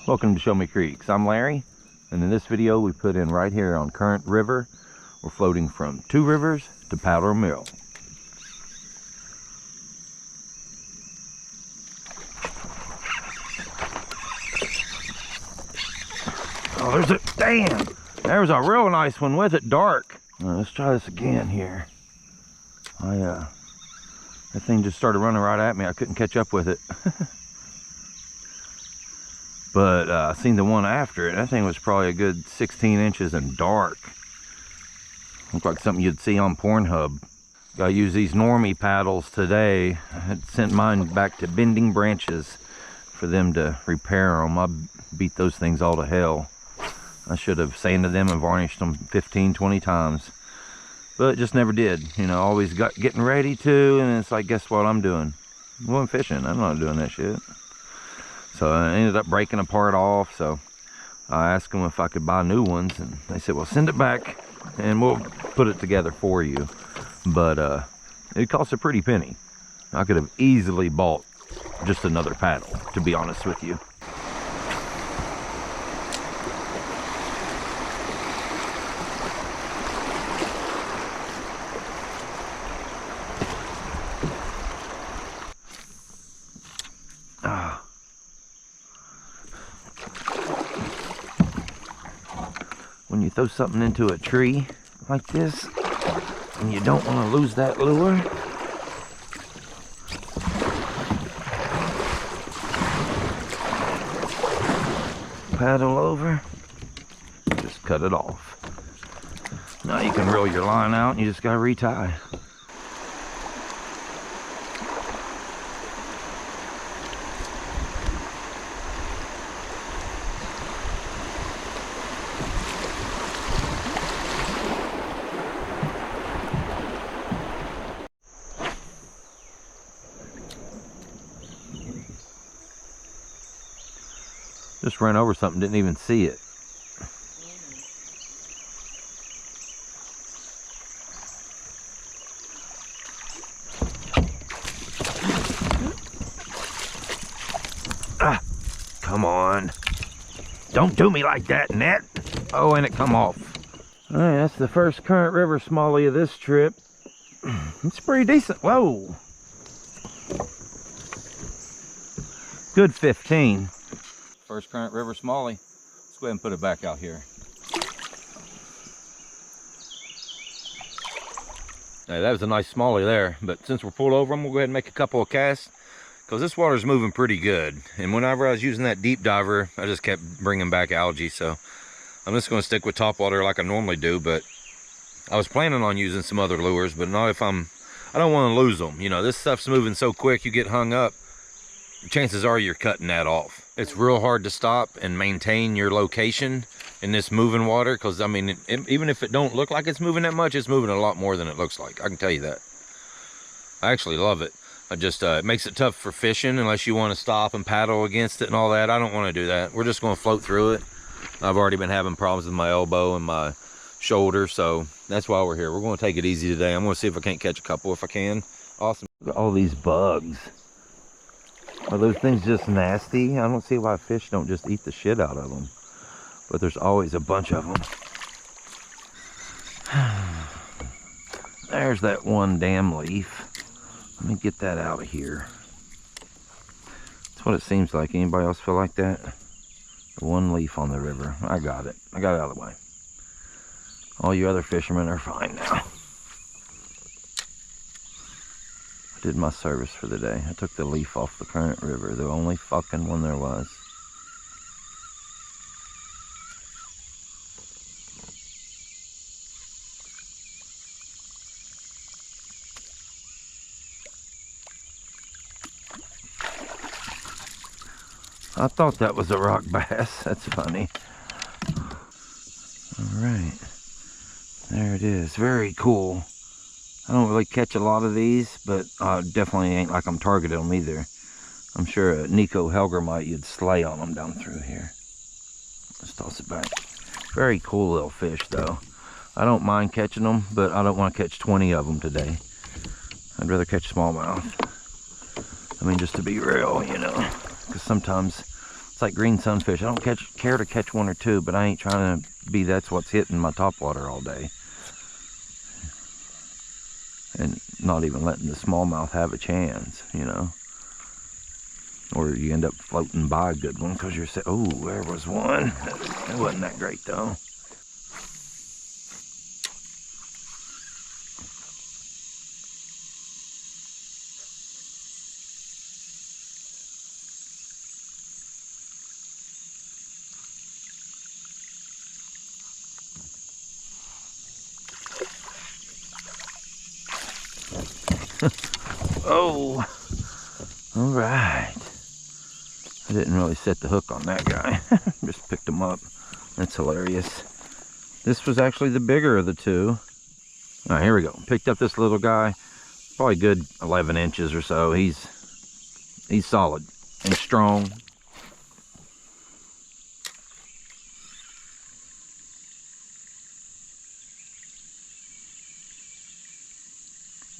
Welcome to Show Me Creeks. I'm Larry, and in this video we put in right here on Current River. We're floating from Two Rivers to Powder Mill. Oh, there's a, damn! There's a real nice one with it, dark. Let's try this again here. That thing just started running right at me. I couldn't catch up with it. But I seen the one after it. That thing was probably a good 16 inches and dark. Looked like something you'd see on Pornhub. Gotta use these normie paddles today. I had sent mine back to Bending Branches for them to repair them. I beat those things all to hell. I should have sanded them and varnished them 15-20 times. But it just never did. You know, always getting ready to, and it's like, guess what I'm doing? I'm going fishing. I'm not doing that shit. So I ended up breaking a part off. So I asked them if I could buy new ones, and they said, well, send it back and we'll put it together for you. But it cost a pretty penny. I could have easily bought just another paddle, to be honest with you. When you throw something into a tree like this and you don't want to lose that lure, paddle over, just cut it off. Now you can reel your line out and you just got to retie. Just ran over something, didn't even see it. Ah, come on. Don't do me like that, net. Oh, and it come off. All right, that's the first Current River smallie of this trip. It's pretty decent. Whoa. Good 15. First Current River smallie. Let's go ahead and put it back out here. Now, that was a nice smallie there, but since we're pulled over, I'm gonna go ahead and make a couple of casts because this water's moving pretty good. And whenever I was using that deep diver, I just kept bringing back algae. So I'm just gonna stick with top water like I normally do. But I was planning on using some other lures, but not if I don't want to lose them. You know, this stuff's moving so quick, you get hung up. Chances are you're cutting that off. It's real hard to stop and maintain your location in this moving water because, I mean, even if it don't look like it's moving that much, it's moving a lot more than it looks like. I can tell you that. I actually love it. I just, it makes it tough for fishing unless you want to stop and paddle against it and all that. I don't want to do that. We're just going to float through it. I've already been having problems with my elbow and my shoulder, so that's why we're here. We're going to take it easy today. I'm going to see if I can't catch a couple if I can. Awesome. Look at all these bugs. Are those things just nasty? I don't see why fish don't just eat the shit out of them. But there's always a bunch of them. There's that one damn leaf. Let me get that out of here. That's what it seems like. Anybody else feel like that? One leaf on the river. I got it. I got it out of the way. All you other fishermen are fine now. Did my service for the day. I took the leaf off the Current River, the only fucking one there was. I thought that was a rock bass. That's funny. All right, there it is. Very cool. I don't really catch a lot of these, but definitely ain't like I'm targeting them either. I'm sure a Nico Helger you'd slay on them down through here. Let's toss it back. Very cool little fish, though. I don't mind catching them, but I don't want to catch 20 of them today. I'd rather catch smallmouth. I mean, just to be real, you know, because sometimes It's like green sunfish. I don't care to catch one or two, but I ain't trying to be that's what's hitting my top water all day. And not even letting the smallmouth have a chance, you know. Or you end up floating by a good one because you're saying, oh, there was one. It wasn't that great though. Oh, all right. I didn't really set the hook on that guy. Just picked him up. That's hilarious. This was actually the bigger of the two. All right, here we go. Picked up this little guy. Probably good 11 inches or so. He's solid and strong.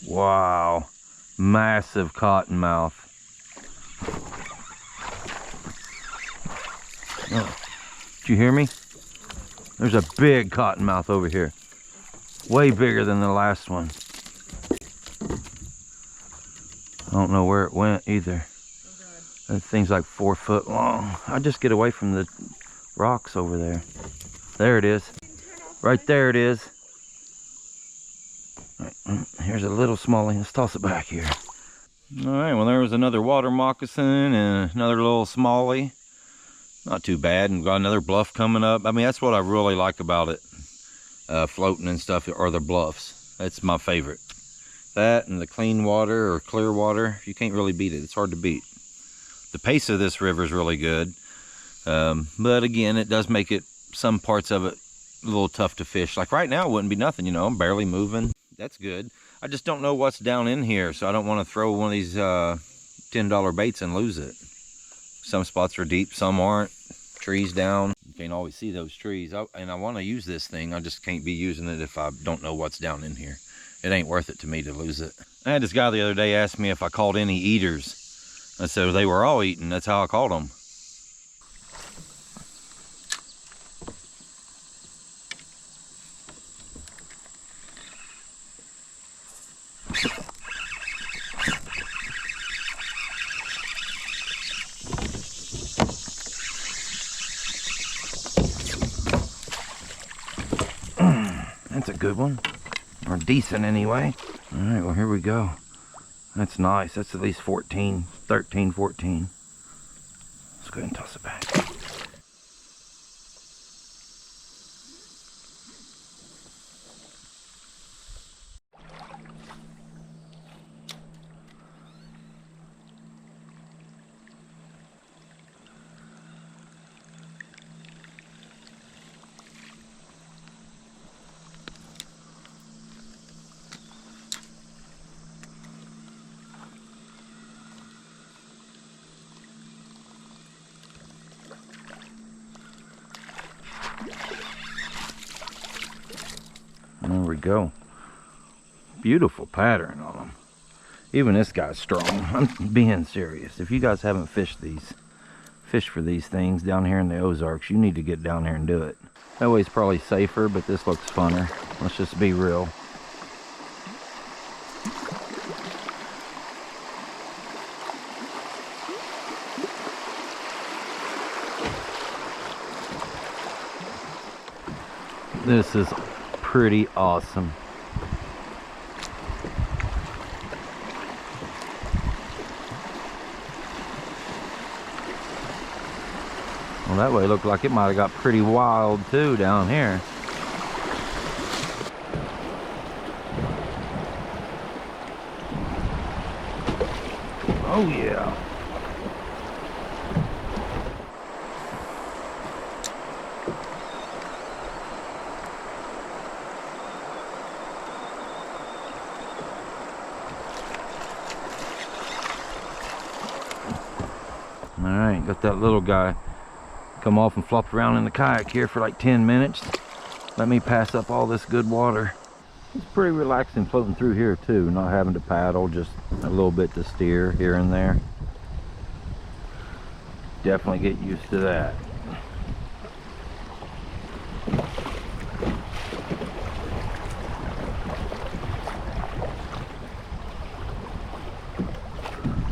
Wow. Massive cottonmouth. Oh, did you hear me? There's a big cottonmouth over here. Way bigger than the last one. I don't know where it went either. That thing's like 4 foot long. I'll just get away from the rocks over there. There it is. Right there it is. Right, here's a little smallie. Let's toss it back here. All right, well, there was another water moccasin and another little smallie. Not too bad. And got another bluff coming up. I mean, that's what I really like about it. Floating and stuff, or the bluffs. That's my favorite. That and the clean water or clear water, you can't really beat it. It's hard to beat. The pace of this river is really good. But again, it does make it, some parts of it, a little tough to fish. Like right now, it wouldn't be nothing, you know, I'm barely moving. That's good. I just don't know what's down in here, so I don't want to throw one of these $10 baits and lose it. Some spots are deep, some aren't. Trees down. You can't always see those trees. And I want to use this thing. I just can't be using it if I don't know what's down in here. It ain't worth it to me to lose it. I had this guy the other day ask me if I caught any eaters. I said they were all eating. That's how I caught them. That's a good one, or decent anyway. All right, well, here we go. That's nice. That's at least 14, 13, 14. Let's go ahead and toss it back. There we go. Beautiful pattern on them. Even this guy's strong. I'm being serious. If you guys haven't fished for these things down here in the Ozarks, you need to get down there and do it. That way it's probably safer, but this looks funner. Let's just be real. This is pretty awesome. Well, that way it looked like it might have got pretty wild too down here. Oh yeah. All right, got that little guy come off and flop around in the kayak here for like 10 minutes. Let me pass up all this good water. It's pretty relaxing floating through here too, not having to paddle, just a little bit to steer here and there. definitely get used to that.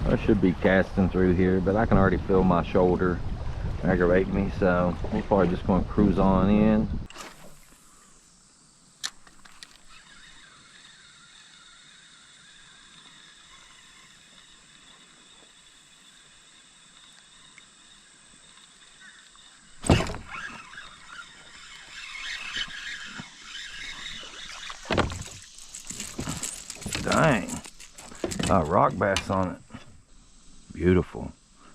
I should be casting through here, but I can already feel my shoulder aggravate me, so we're probably just going to cruise on in. Dang, a rock bass on it. Beautiful.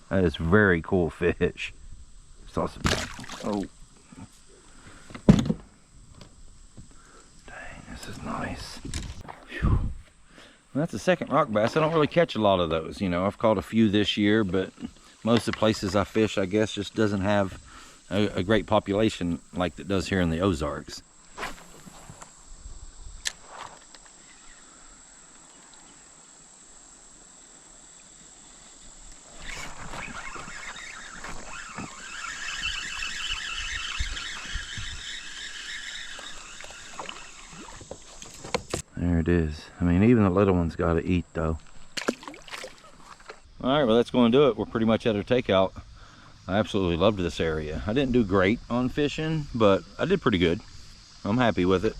That is very cool fish. Saw some. Oh, dang, this is nice. Whew. Well, that's the second rock bass. I don't really catch a lot of those. You know, I've caught a few this year, but most of the places I fish, I guess, just doesn't have a great population like it does here in the Ozarks. There it is. I mean, even the little ones got to eat, though. All right, well, that's going to do it. We're pretty much at our takeout. I absolutely loved this area. I didn't do great on fishing, but I did pretty good. I'm happy with it.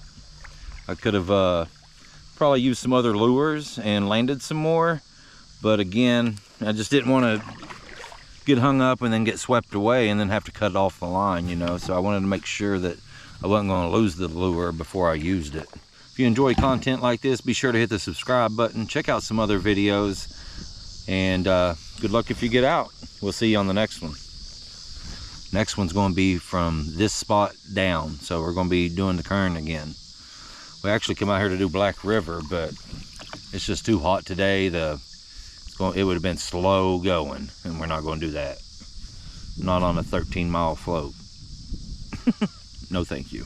I could have probably used some other lures and landed some more, but again, I just didn't want to get hung up and then get swept away and then have to cut it off the line, you know. So I wanted to make sure that I wasn't going to lose the lure before I used it. If you enjoy content like this, be sure to hit the subscribe button. Check out some other videos, and good luck if you get out. We'll see you on the next one. Next one's going to be from this spot down, so we're going to be doing the Kern again. We actually come out here to do Black River, but it's just too hot today. It would have been slow going, and we're not going to do that. Not on a 13-mile float. No thank you.